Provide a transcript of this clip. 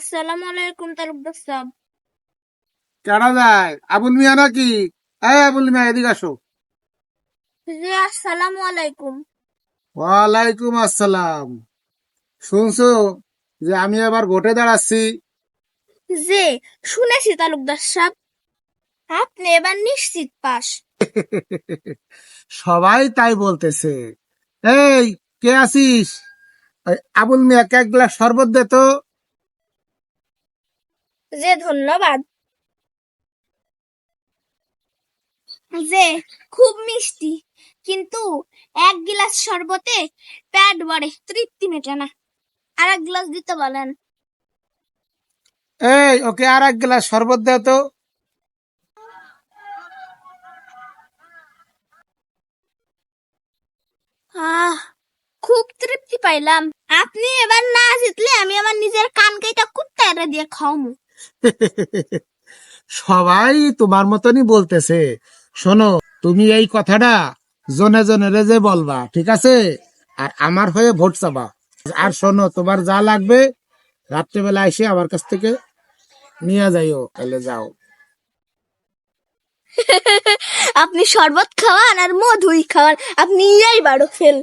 আসসালামু আলাইকুম তালুকদার সাহেব। কেডা যায়? আবুল মিয়া নাকি? হ্যাঁ, আবুল মিয়া, এদিকে আসো। জি আসসালামু আলাইকুম। ওয়ালাইকুম আসসালাম। শুনছো যে আমি আবার ভোটে দাঁড়াচ্ছি? জি শুনেছি তালুকদার সাহেব, আপনি এবার নিশ্চিত পাস। সবাই তাই বলতেছে। এই, কে আছিস? ওই আবুল মিয়াকে এক গ্লাস শরবত দে তো। যে ধন্যবাদ। যে খুব মিষ্টি, কিন্তু এক গিলাস শরবতে পেট ভরে, তৃপ্তি মেটে না। আর এক গ্লাস দিতে বলেন। এই, ওকে আর এক গ্লাস শরবত দে তো। আহ, খুব তৃপ্তি পাইলাম। আপনি এবার না জিতলে আমি আমার নিজের কান কেটে কুত্তারে দিয়ে খাওয়ামু। সবাই তোমার মতনই বলতেছে। শোনো, তুমি এই কথাটা জনে জনে রেজে বলবা, ঠিক আছে? আর আমার হয়ে ভোট চাবা। আর শোনো, তোমার যা লাগবে রাত্রেবেলা এসে আমার কাছ থেকে নিয়ে যাইও, তাহলে যাও। আপনি শরবত খাওয়ান আর মধুই খাওয়ান, আপনি ইয়াই বারো ফেল।